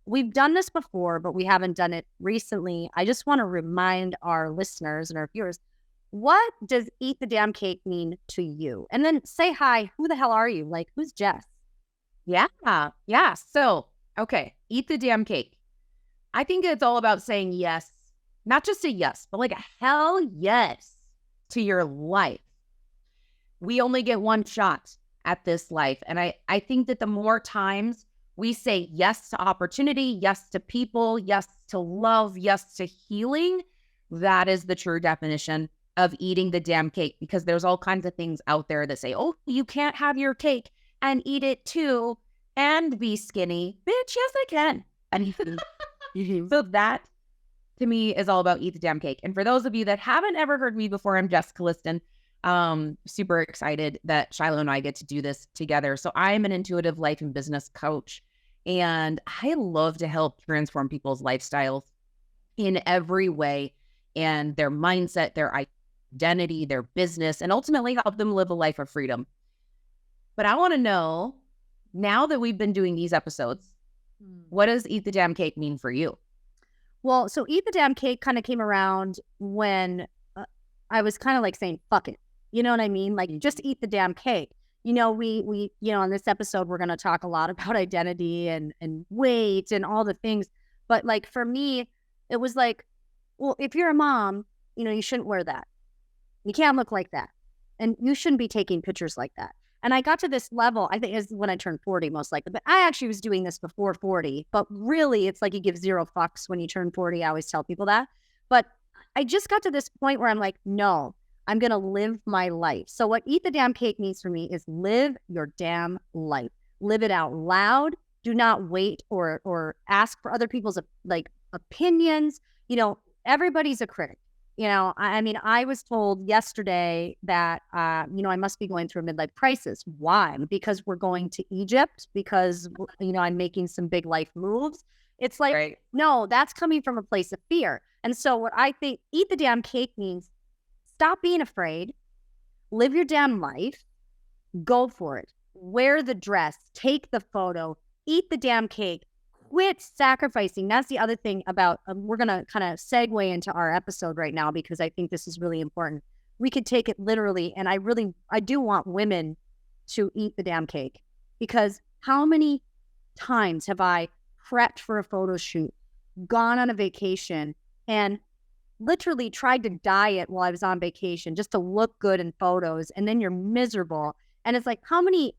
we've done this before, but we haven't done it recently. I just want to remind our listeners and our viewers, what does eat the damn cake mean to you? And then say hi. Who the hell are you? Like, who's Jess? Yeah. So, okay, eat the damn cake. I think it's all about saying yes, not just a yes, but like a hell yes to your life. We only get one shot at this life. And I think that the more times we say yes to opportunity, yes to people, yes to love, yes to healing, that is the true definition of eating the damn cake, because there's all kinds of things out there that say, oh, you can't have your cake and eat it too and be skinny. Bitch, yes, I can. And so that, to me, is all about eat the damn cake. And for those of you that haven't ever heard me before, I'm Jess Liston. Super excited that Shylo and I get to do this together. So I'm an intuitive life and business coach, and I love to help transform people's lifestyles in every way, and their mindset, their identity, their business, and ultimately help them live a life of freedom. But I want to know, now that we've been doing these episodes, what does eat the damn cake mean for you? Well, so eat the damn cake kind of came around when I was kind of like saying, fuck it. You know what I mean? Like, just eat the damn cake. You know, we in this episode, we're going to talk a lot about identity and weight and all the things. But like, for me, it was like, well, if you're a mom, you shouldn't wear that. You can't look like that. And you shouldn't be taking pictures like that. And I got to this level, I think is when I turned 40, most likely. But I actually was doing this before 40. But really, it's like you give zero fucks when you turn 40. I always tell people that. But I just got to this point where I'm like, no, I'm going to live my life. So what eat the damn cake means for me is live your damn life. Live it out loud. Do not wait or ask for other people's opinions. Everybody's a critic. I mean, I was told yesterday that, I must be going through a midlife crisis. Why? Because we're going to Egypt, because, I'm making some big life moves. It's like, right. No, that's coming from a place of fear. And so what I think eat the damn cake means, stop being afraid, live your damn life, go for it, wear the dress, take the photo, eat the damn cake. Quit sacrificing. That's the other thing about, we're going to kind of segue into our episode right now, because I think this is really important. We could take it literally. And I do want women to eat the damn cake, because how many times have I prepped for a photo shoot, gone on a vacation, and literally tried to diet while I was on vacation just to look good in photos, and then you're miserable. And it's like, how many,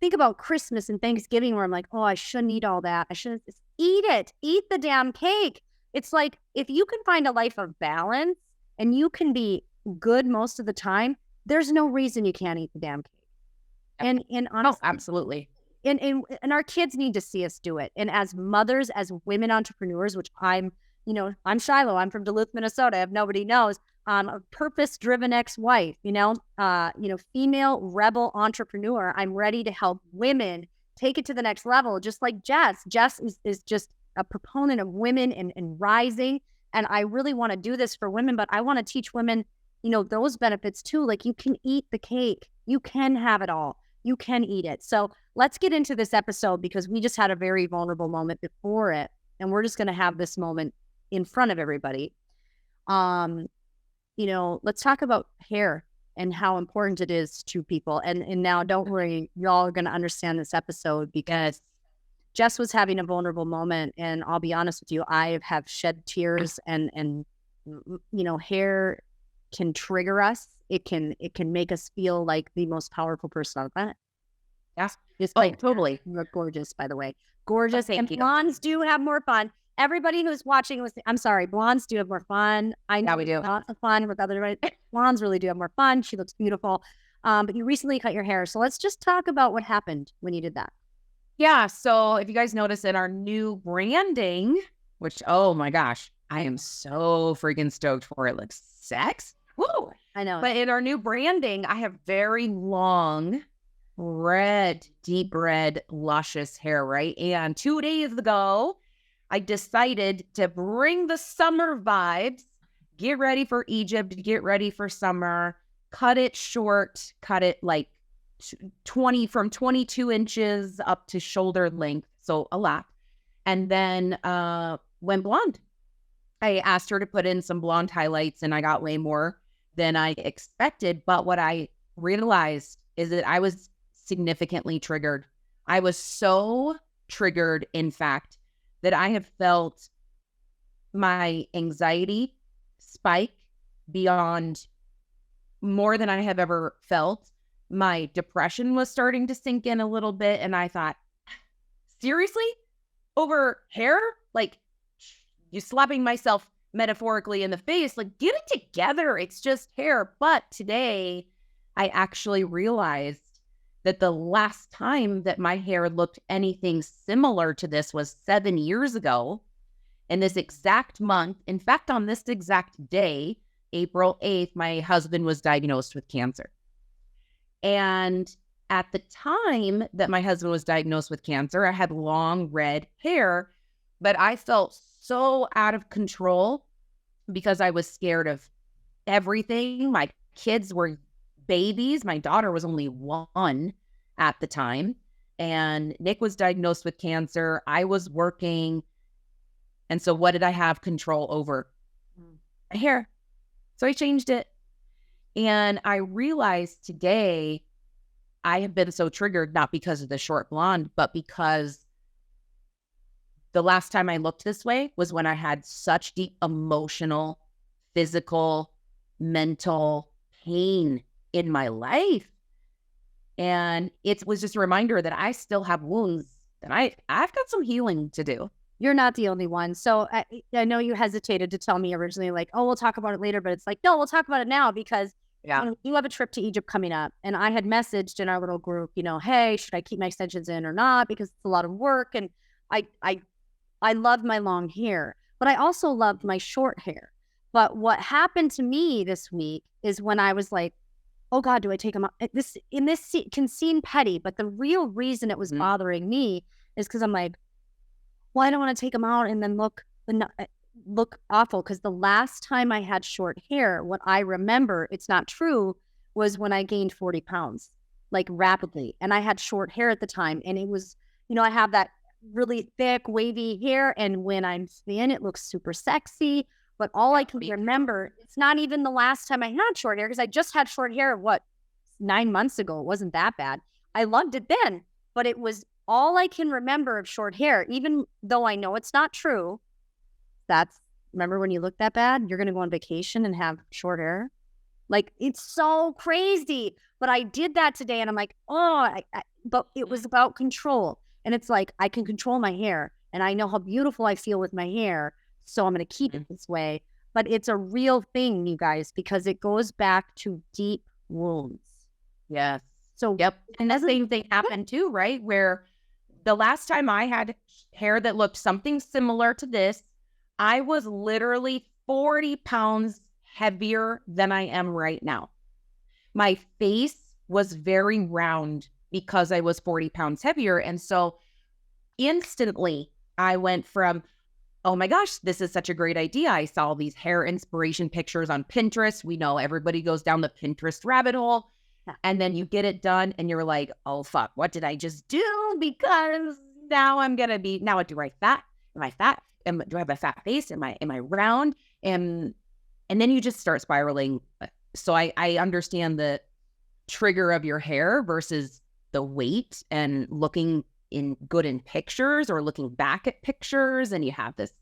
think about Christmas and Thanksgiving where I'm like, oh, I shouldn't eat all that. I shouldn't. Eat it. Eat the damn cake. It's like, if you can find a life of balance and you can be good most of the time, there's no reason you can't eat the damn cake. And honestly, absolutely. And our kids need to see us do it. And as mothers, as women entrepreneurs, which I'm Shylo. I'm from Duluth, Minnesota. If nobody knows, a purpose-driven ex-wife, female rebel entrepreneur. I'm ready to help women take it to the next level, just like Jess. Jess is just a proponent of women and rising. And I really want to do this for women, but I want to teach women, those benefits too. Like, you can eat the cake. You can have it all. You can eat it. So let's get into this episode, because we just had a very vulnerable moment before it. And we're just going to have this moment in front of everybody. Let's talk about hair and how important it is to people. And now, don't worry, y'all are going to understand this episode, because Jess was having a vulnerable moment. And I'll be honest with you, I have shed tears, and hair can trigger us. It can make us feel like the most powerful person on the planet. Yeah. Just totally. You're gorgeous, by the way. Gorgeous. And blondes do have more fun. Everybody who's watching, I'm sorry, blondes do have more fun. I know we do. Lots of fun with other blondes. Really do have more fun. She looks beautiful. But you recently cut your hair. So let's just talk about what happened when you did that. Yeah. So if you guys notice in our new branding, which, oh my gosh, I am so freaking stoked for it. Looks sex. Woo! I know. But in our new branding, I have very long, deep red, luscious hair, right? And 2 days ago, I decided to bring the summer vibes, get ready for Egypt, get ready for summer, cut it short, cut it like 22 inches up to shoulder length, so a lap. and then went blonde. I asked her to put in some blonde highlights, and I got way more than I expected. But what I realized is that I was significantly triggered. I was so triggered, in fact, that I have felt my anxiety spike beyond more than I have ever felt. My depression was starting to sink in a little bit, and I thought, seriously? Over hair? Like, you slapping myself metaphorically in the face, like, get it together. It's just hair. But today, I actually realized that the last time that my hair looked anything similar to this was 7 years ago. In this exact month, in fact, on this exact day, April 8th, my husband was diagnosed with cancer. And at the time that my husband was diagnosed with cancer, I had long red hair, but I felt so out of control because I was scared of everything. My kids were babies. My daughter was only 1 at the time, and Nick was diagnosed with cancer. I was working. And so what did I have control over? My hair. So I changed it. And I realized today I have been so triggered, not because of the short blonde, but because the last time I looked this way was when I had such deep emotional, physical, mental pain in my life. And it was just a reminder that I still have wounds, and I've got some healing to do. You're not the only one. So I know you hesitated to tell me originally, like, oh, we'll talk about it later. But it's like, no, we'll talk about it now because you have a trip to Egypt coming up. And I had messaged in our little group, hey, should I keep my extensions in or not? Because it's a lot of work. And I love my long hair, but I also loved my short hair. But what happened to me this week is when I was like, oh God, do I take them out? This can seem petty, but the real reason it was bothering me is because I'm like, well, I don't want to take them out and then look awful. Because the last time I had short hair, what I remember, it's not true, was when I gained 40 pounds, like rapidly. And I had short hair at the time. And it was, I have that really thick, wavy hair. And when I'm thin, it looks super sexy. But all I can remember, it's not even the last time I had short hair, because I just had short hair, 9 months ago. It wasn't that bad. I loved it then, but it was all I can remember of short hair, even though I know it's not true. Remember when you look that bad, you're going to go on vacation and have short hair? Like, it's so crazy. But I did that today, and I'm like, but it was about control. And it's like, I can control my hair, and I know how beautiful I feel with my hair. So I'm going to keep it this way. But it's a real thing, you guys, because it goes back to deep wounds. Yes. So, yep. And the same thing happened too, right? Where the last time I had hair that looked something similar to this, I was literally 40 pounds heavier than I am right now. My face was very round because I was 40 pounds heavier. And so instantly I went from, oh my gosh, this is such a great idea. I saw these hair inspiration pictures on Pinterest. We know everybody goes down the Pinterest rabbit hole. And then you get it done and you're like, oh, fuck, what did I just do? Because now I'm going to be, now do I fat? Am I fat? Do I have a fat face? Am I round? And then you just start spiraling. So I understand the trigger of your hair versus the weight and looking good in pictures or looking back at pictures, and you have this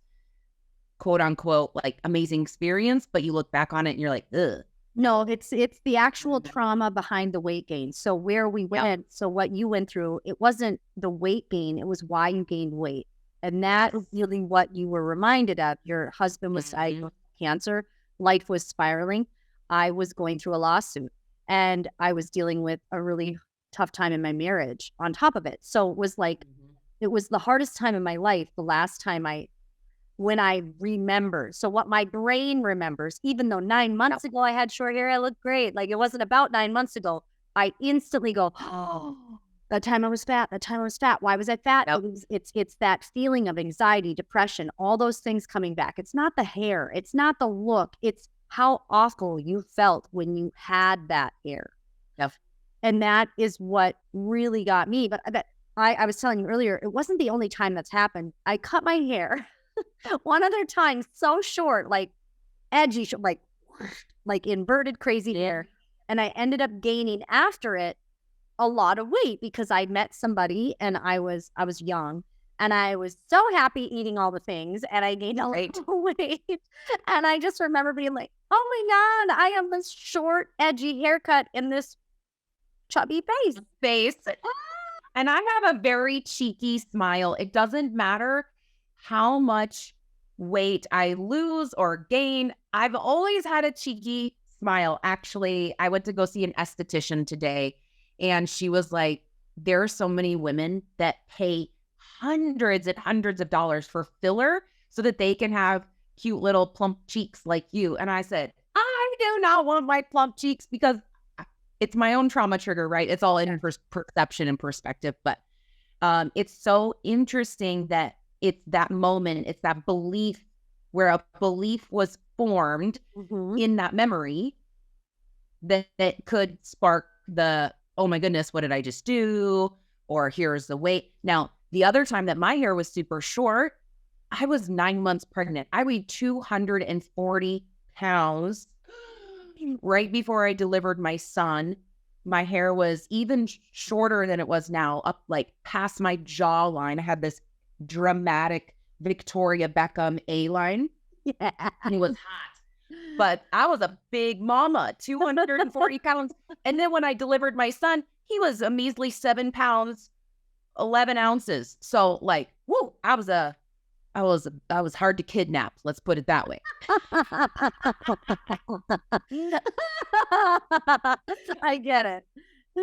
quote unquote like amazing experience, but you look back on it and you're like, ugh. No, it's the actual trauma behind the weight gain. So where we went, so what you went through, it wasn't the weight gain, it was why you gained weight. And that is really what you were reminded of. Your husband was diagnosed with cancer, life was spiraling. I was going through a lawsuit, and I was dealing with a really tough time in my marriage on top of it. So it was like, it was the hardest time in my life the last time when I remember. So what my brain remembers, even though 9 months ago I had short hair, I looked great. Like, it wasn't about 9 months ago. I instantly go, oh, that time I was fat. Why was I fat? It's that feeling of anxiety, depression, all those things coming back. It's not the hair. It's not the look. It's how awful you felt when you had that hair. Yep. And that is what really got me. But I was telling you earlier, it wasn't the only time that's happened. I cut my hair one other time so short, like edgy, like inverted crazy hair. And I ended up gaining after it a lot of weight because I met somebody and I was young and I was so happy eating all the things and I gained a lot of weight. And I just remember being like, oh my God, I have this short, edgy haircut in this chubby face. And I have a very cheeky smile. It doesn't matter how much weight I lose or gain. I've always had a cheeky smile. Actually, I went to go see an esthetician today, and she was like, there are so many women that pay hundreds and hundreds of dollars for filler so that they can have cute little plump cheeks like you. And I said, I do not want my plump cheeks because it's my own trauma trigger, right? It's all in perception and perspective. But it's so interesting that it's that moment, it's that belief where a belief was formed in that memory that could spark the, oh my goodness, what did I just do? Or here's the weight. Now, the other time that my hair was super short, I was 9 months pregnant. I weighed 240 pounds. Right before I delivered my son, my hair was even shorter than it was now, up like past my jawline. I had this dramatic Victoria Beckham A-line. Yeah. And it was hot. But I was a big mama, 240 pounds. And then when I delivered my son, he was a measly 7 pounds, 11 ounces. So like, whoa, I was hard to kidnap. Let's put it that way. I get it.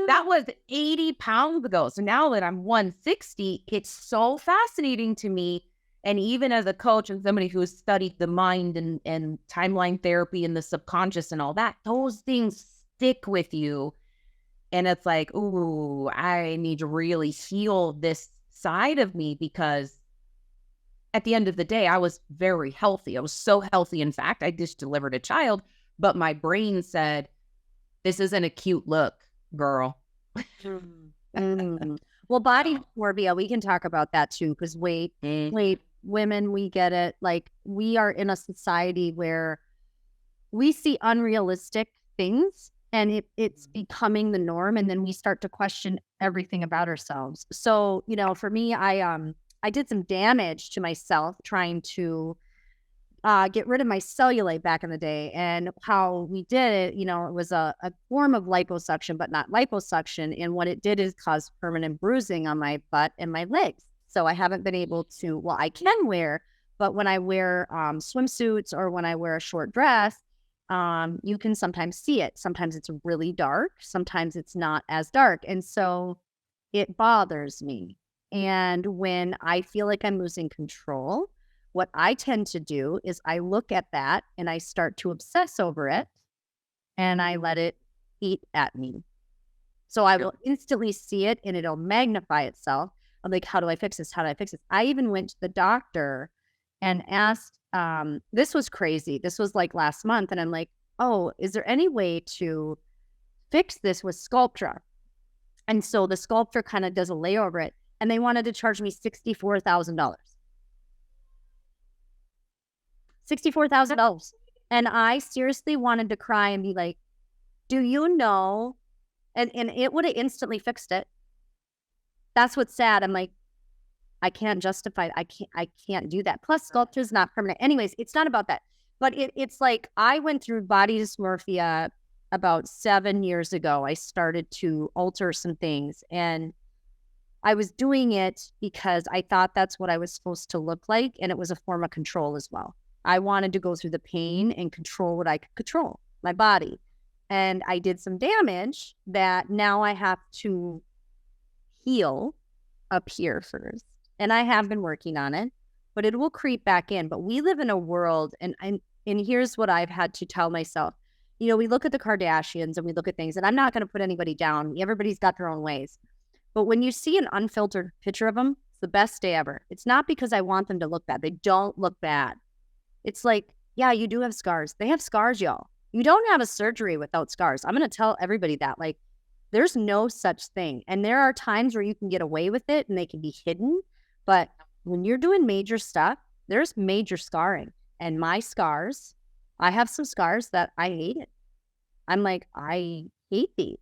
That was 80 pounds ago. So now that I'm 160, it's so fascinating to me. And even as a coach and somebody who has studied the mind and timeline therapy and the subconscious and all that, those things stick with you. And it's like, ooh, I need to really heal this side of me because at the end of the day, I was very healthy. I was so healthy. In fact, I just delivered a child, but my brain said, this isn't a cute look, girl. Well, body dysmorphia, we can talk about that too, because weight, women, we get it. Like, we are in a society where we see unrealistic things and it's becoming the norm. And then we start to question everything about ourselves. So, you know, for me, I did some damage to myself trying to get rid of my cellulite back in the day. And how we did it, you know, it was a form of liposuction, but not liposuction. And what it did is cause permanent bruising on my butt and my legs. So I haven't been able to, well, I can wear, but when I wear swimsuits or when I wear a short dress, you can sometimes see it. Sometimes it's really dark. Sometimes it's not as dark. And so it bothers me. And when I feel like I'm losing control, what I tend to do is I look at that and I start to obsess over it and I let it eat at me. So I will instantly see it and it'll magnify itself. I'm like, how do I fix this? How do I fix this? I even went to the doctor and asked, this was crazy. This was like last month. And I'm like, oh, is there any way to fix this with Sculptra? And so the Sculptra kind of does a lay over it. And they wanted to charge me $64,000. $64,000. And I seriously wanted to cry and be like, do you know? And it would have instantly fixed it. That's what's sad. I'm like, I can't justify it. I can't do that. Plus, Sculptra is not permanent. Anyways, it's not about that. But it's like I went through body dysmorphia about 7 years ago. I started to alter some things. And I was doing it because I thought that's what I was supposed to look like. And it was a form of control as well. I wanted to go through the pain and control what I could control, my body. And I did some damage that now I have to heal up here first. And I have been working on it, but it will creep back in. But we live in a world, and here's what I've had to tell myself. You know, we look at the Kardashians and we look at things, and I'm not going to put anybody down. Everybody's got their own ways. But when you see an unfiltered picture of them, it's the best day ever. It's not because I want them to look bad. They don't look bad. It's like, yeah, you do have scars. They have scars, y'all. You don't have a surgery without scars. I'm going to tell everybody that. Like, There's no such thing. And there are times where you can get away with it and they can be hidden. But when you're doing major stuff, there's major scarring. And my scars, I have some scars that I hated. I'm like, I hate these.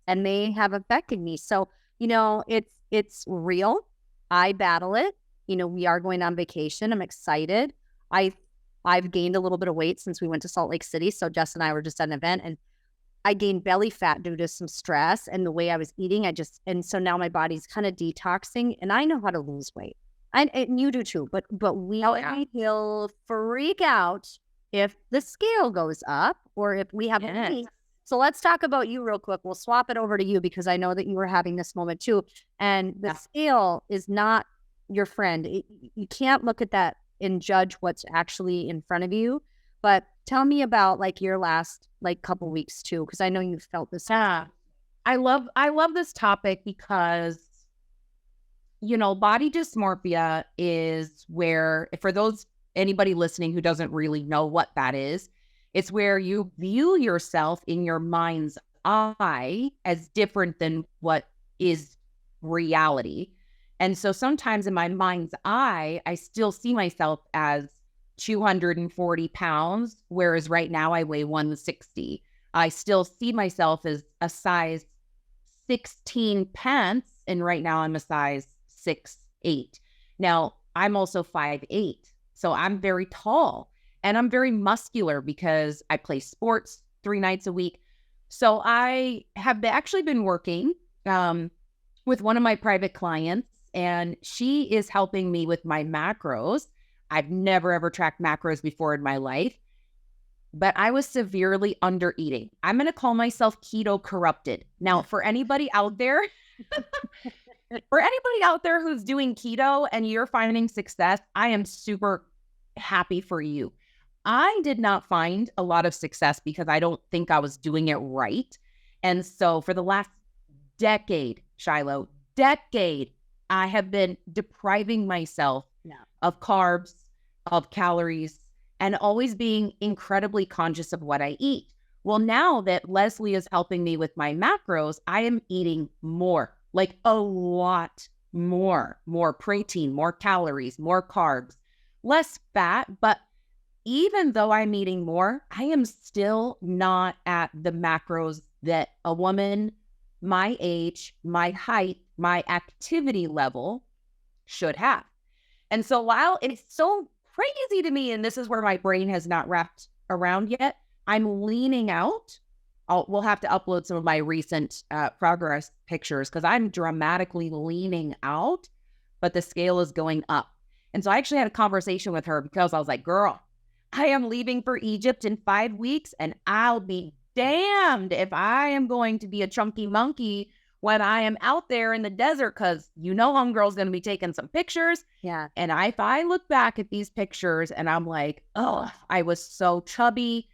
And they have affected me. So, it's real. I battle it. We are going on vacation. I'm excited. I've gained a little bit of weight since we went to Salt Lake City. So Jess and I were just at an event, and I gained belly fat due to some stress and the way I was eating. And so now my body's kind of detoxing, and I know how to lose weight. And you do too, but he'll freak out if the scale goes up or if we have a week. So let's talk about you real quick. We'll swap it over to you because I know that you were having this moment too. And the scale is not your friend. You can't look at that and judge what's actually in front of you. But tell me about like your last couple weeks too, because I know you felt this. Yeah, I love this topic because body dysmorphia is where, for anybody listening who doesn't really know what that is, it's where you view yourself in your mind's eye as different than what is reality. And so sometimes in my mind's eye, I still see myself as 240 pounds, whereas right now I weigh 160. I still see myself as a size 16 pants, and right now I'm a size 6'8". Now, I'm also 5'8", so I'm very tall, and I'm very muscular because I play sports 3 nights a week. So I have actually been working with one of my private clients, and she is helping me with my macros. I've never, ever tracked macros before in my life, but I was severely under eating. I'm going to call myself keto corrupted. Now, for anybody out there, who's doing keto and you're finding success, I am super happy for you. I did not find a lot of success because I don't think I was doing it right. And so for the last decade, Shylo, I have been depriving myself of carbs, of calories, and always being incredibly conscious of what I eat. Well, now that Leslie is helping me with my macros, I am eating more, like a lot more protein, more calories, more carbs, less fat. But even though I'm eating more, I am still not at the macros that a woman my age, my height, my activity level should have. And so while it's so crazy to me, and this is where my brain has not wrapped around yet, I'm leaning out. We'll have to upload some of my recent progress pictures because I'm dramatically leaning out, but the scale is going up. And so I actually had a conversation with her because I was like, girl, I am leaving for Egypt in 5 weeks, and I'll be damned if I am going to be a chunky monkey when I am out there in the desert, because homegirl's going to be taking some pictures. Yeah. And if I look back at these pictures and I'm like, oh, I was so chubby.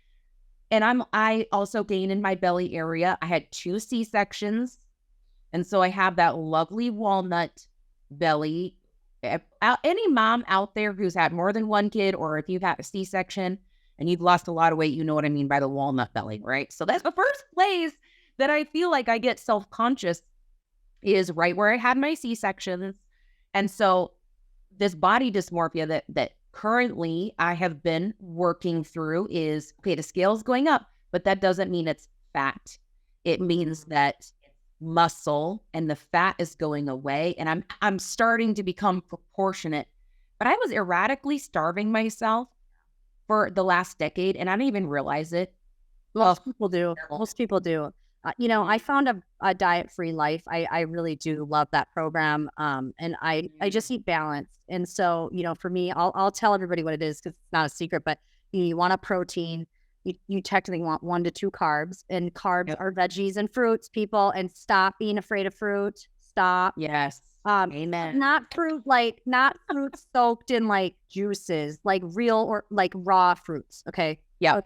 And I also gained in my belly area. I had 2 C-sections. And so I have that lovely walnut belly. Any mom out there who's had more than 1 kid, or if you've had a C-section and you've lost a lot of weight, you know what I mean by the walnut belly, right? So that's the first place that I feel like I get self-conscious, is right where I had my C-sections. And so this body dysmorphia that currently I have been working through is, okay, the scale's going up, but that doesn't mean it's fat. It means that muscle and the fat is going away, and I'm starting to become proportionate. But I was erratically starving myself for the last decade, and I didn't even realize it. Most people do. I found a diet-free life. I really do love that program. And I just eat balanced. And so, for me, I'll tell everybody what it is because it's not a secret, but you want a protein. You technically want 1 to 2 carbs, and carbs are veggies and fruits, people, and stop being afraid of fruit. Stop. Yes. Amen. Not fruit soaked in like juices, like real or like raw fruits. Okay. Yeah.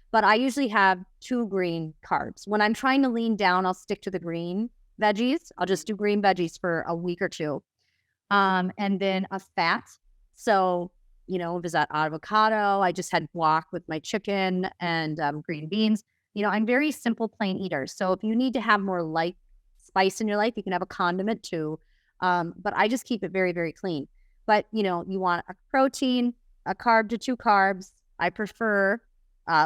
But I usually have 2 green carbs. When I'm trying to lean down, I'll stick to the green veggies. I'll just do green veggies for a week or 2. And then a fat. So, if it's that avocado, I just had guac with my chicken and green beans. I'm very simple, plain eater. So if you need to have more light spice in your life, you can have a condiment too. But I just keep it very, very clean. But, you want a protein, a carb to 2 carbs. I prefer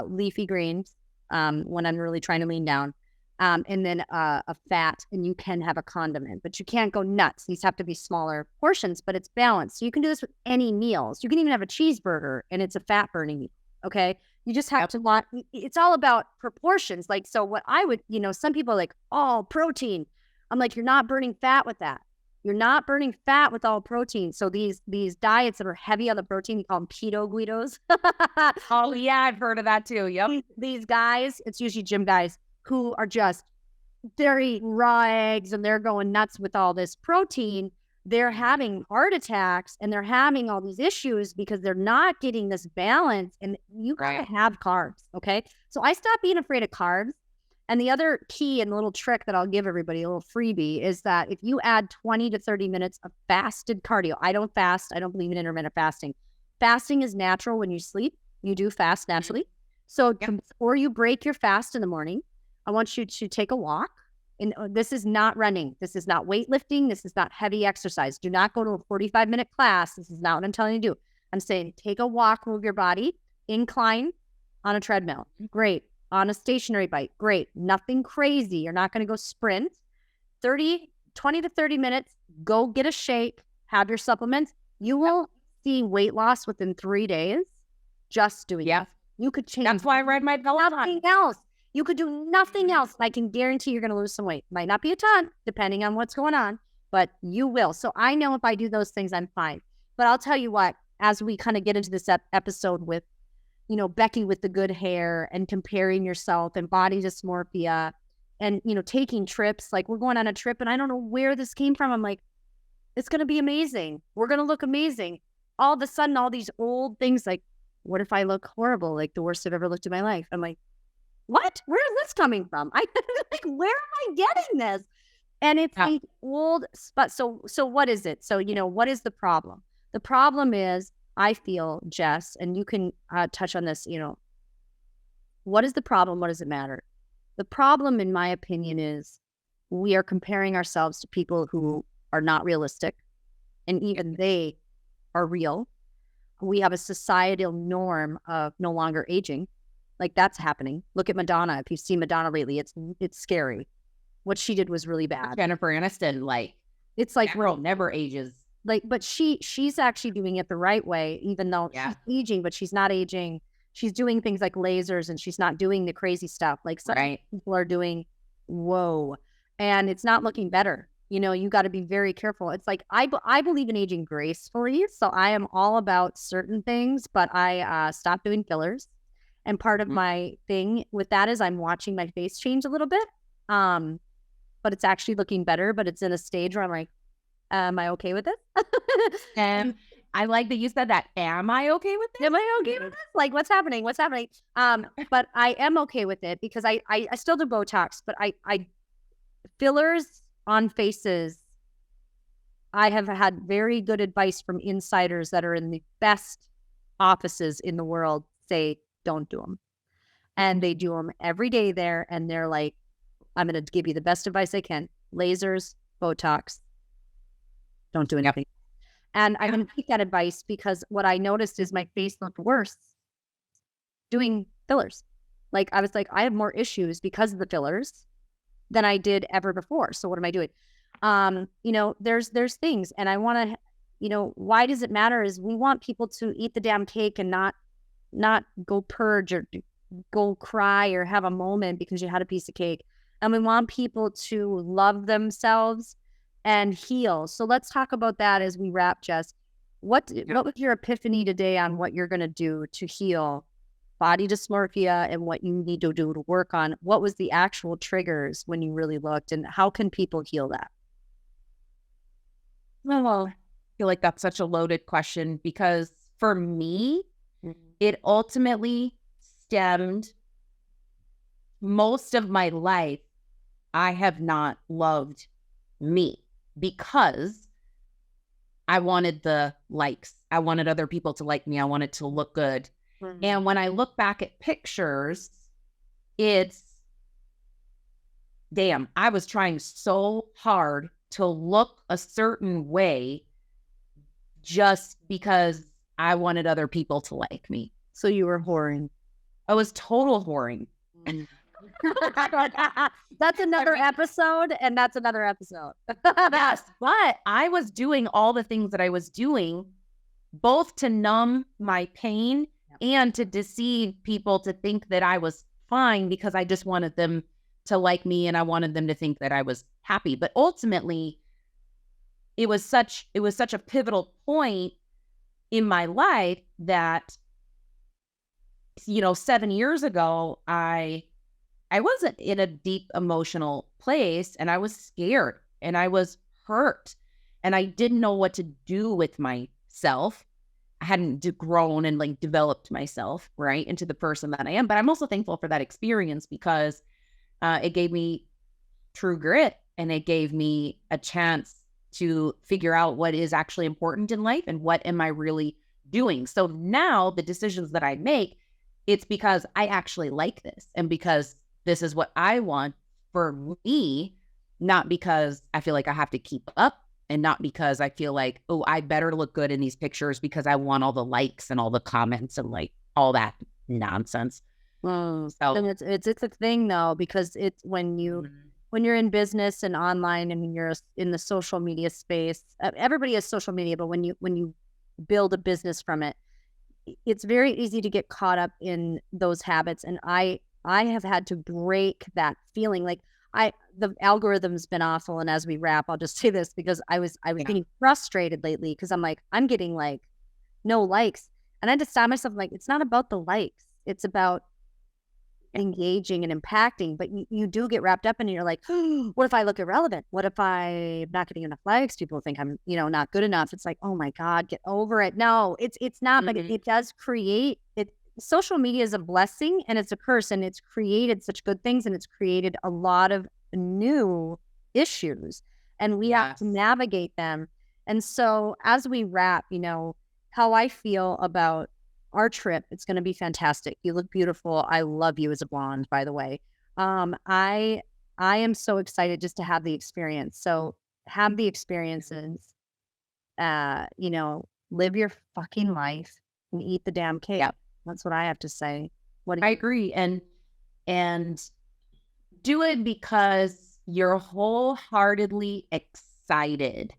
leafy greens when I'm really trying to lean down. And then a fat, and you can have a condiment, but you can't go nuts. These have to be smaller portions, but it's balanced. So you can do this with any meals. You can even have a cheeseburger and it's a fat burning meal. Okay. You just have to it's all about proportions. Like, so what I would, some people are like, oh, protein. I'm like, you're not burning fat with that. You're not burning fat with all protein. So these diets that are heavy on the protein, you call them keto guidos. Oh yeah, I've heard of that too. Yep. These guys, it's usually gym guys who are they're eating raw eggs and they're going nuts with all this protein. They're having heart attacks and they're having all these issues because they're not getting this balance. And you gotta have carbs. Okay. So I stopped being afraid of carbs. And the other key and little trick that I'll give everybody, a little freebie, is that if you add 20 to 30 minutes of fasted cardio, I don't fast. I don't believe in intermittent fasting. Fasting is natural when you sleep. You do fast naturally. So, or you break your fast in the morning, I want you to take a walk. And this is not running. This is not weightlifting. This is not heavy exercise. Do not go to a 45-minute class. This is not what I'm telling you to do. I'm saying take a walk, move your body, incline on a treadmill. Great. On a stationary bike. Great. Nothing crazy. You're not going to go sprint. 20 to 30 minutes. Go get a shake. Have your supplements. You will see weight loss within 3 days just doing it. You could change. That's why I read my Peloton. Nothing else. You could do nothing else. I can guarantee you're going to lose some weight. Might not be a ton, depending on what's going on, but you will. So I know if I do those things, I'm fine. But I'll tell you what, as we kind of get into this episode with, Becky with the good hair and comparing yourself and body dysmorphia and, taking trips, like we're going on a trip and I don't know where this came from. I'm like, it's going to be amazing. We're going to look amazing. All of a sudden, all these old things, like, what if I look horrible? Like the worst I've ever looked in my life. I'm like, what? Where is this coming from? I like, where am I getting this? And it's like old, but so what is it? So, what is the problem? The problem is, I feel, Jess, and you can touch on this, what is the problem? What does it matter? The problem, in my opinion, is we are comparing ourselves to people who are not realistic, and even they are real. We have a societal norm of no longer aging. Like that's happening. Look at Madonna. If you've seen Madonna lately, it's scary. What she did was really bad. Jennifer Aniston, it's like girl never ages. But she's actually doing it the right way, even though she's aging, but she's not aging. She's doing things like lasers and she's not doing the crazy stuff. Like some people are doing, whoa. And it's not looking better. You got to be very careful. It's like, I believe in aging gracefully. So I am all about certain things, but I stopped doing fillers. And part of my thing with that is I'm watching my face change a little bit. But it's actually looking better, but it's in a stage where I'm like, am I okay with this? And I like that you said that. Am I okay with this? Am I okay with this? Like, what's happening? What's happening? But I am okay with it because I still do Botox, but I fillers on faces. I have had very good advice from insiders that are in the best offices in the world say, don't do them. And they do them every day there. And they're like, I'm going to give you the best advice I can. Lasers, Botox, don't do anything. And I'm going to take that advice because what I noticed is my face looked worse doing fillers. Like I was like, I have more issues because of the fillers than I did ever before. So what am I doing? There's things, and I want to, why does it matter is we want people to eat the damn cake and not go purge or go cry or have a moment because you had a piece of cake. And we want people to love themselves and heal. So let's talk about that as we wrap, Jess. What was your epiphany today on what you're going to do to heal body dysmorphia and what you need to do to work on? What was the actual triggers when you really looked, and how can people heal that? Well, I feel like that's such a loaded question because for me, it ultimately stemmed most of my life. I have not loved me because I wanted the likes. I wanted other people to like me. I wanted to look good. And when I look back at pictures, it's, damn, I was trying so hard to look a certain way just because I wanted other people to like me. So you were whoring. I was total whoring. That's another episode, and that's another episode. Yes, but I was doing all the things that I was doing, both to numb my pain and to deceive people to think that I was fine because I just wanted them to like me and I wanted them to think that I was happy. But ultimately, it was such a pivotal point in my life that, 7 years ago, I wasn't in a deep emotional place, and I was scared and I was hurt and I didn't know what to do with myself. I hadn't grown and like developed myself right into the person that I am. But I'm also thankful for that experience because it gave me true grit and it gave me a chance to figure out what is actually important in life and what am I really doing. So now the decisions that I make, it's because I actually like this and because this is what I want for me, not because I feel like I have to keep up and not because I feel like, oh, I better look good in these pictures because I want all the likes and all the comments and like all that nonsense. So it's a thing though, because it's when you're in business and online and you're in the social media space, everybody has social media, but when you build a business from it, it's very easy to get caught up in those habits. And I have had to break that feeling. Like the algorithm's been awful. And as we wrap, I'll just say this because I was getting frustrated lately because I'm like, I'm getting like no likes. And I just found myself like, it's not about the likes. It's about engaging and impacting. But you do get wrapped up in it. You're like, oh, what if I look irrelevant? What if I'm not getting enough likes? People think I'm, not good enough. It's like, oh my God, get over it. No, it's not, but it does create it. Social media is a blessing and it's a curse, and it's created such good things and it's created a lot of new issues, and we have to navigate them. And so as we wrap, how I feel about our trip, it's going to be fantastic. You look beautiful. I love you as a blonde, by the way. I am so excited just to have the experience. So have the experiences, live your fucking life and eat the damn cake. Yep. That's what I have to say. I agree. And do it because you're wholeheartedly excited.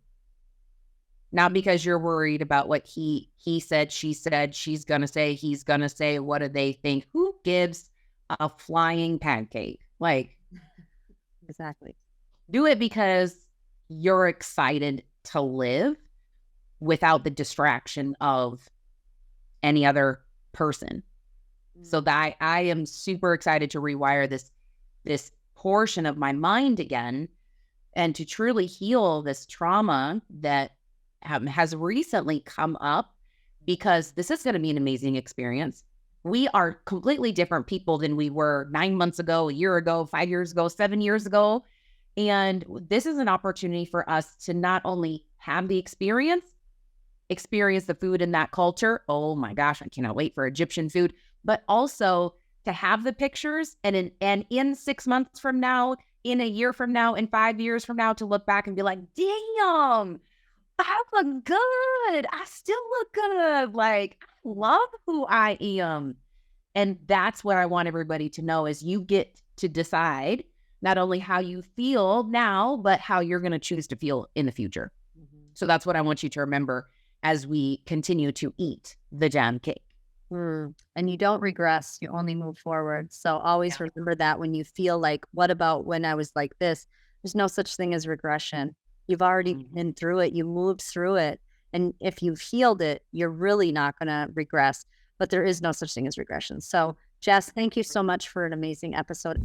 Not because you're worried about what he said, she said, she's going to say, he's going to say, what do they think? Who gives a flying pancake? Like, exactly. Do it because you're excited to live without the distraction of any other person. So that I am super excited to rewire this portion of my mind again and to truly heal this trauma that has recently come up, because this is going to be an amazing experience. We are completely different people than we were 9 months ago, a year ago, 5 years ago, 7 years ago. And this is an opportunity for us to not only have the experience the food in that culture. Oh my gosh, I cannot wait for Egyptian food, but also to have the pictures and in 6 months from now, in a year from now, in 5 years from now, to look back and be like, damn, I look good. I still look good. Like, I love who I am. And that's what I want everybody to know is you get to decide not only how you feel now, but how you're going to choose to feel in the future. Mm-hmm. So that's what I want you to remember as we continue to eat the jam cake. And you don't regress, you only move forward. So always remember that when you feel like, what about when I was like this? There's no such thing as regression. You've already been through it. You moved through it. And if you've healed it, you're really not going to regress. But there is no such thing as regression. So Jess, thank you so much for an amazing episode.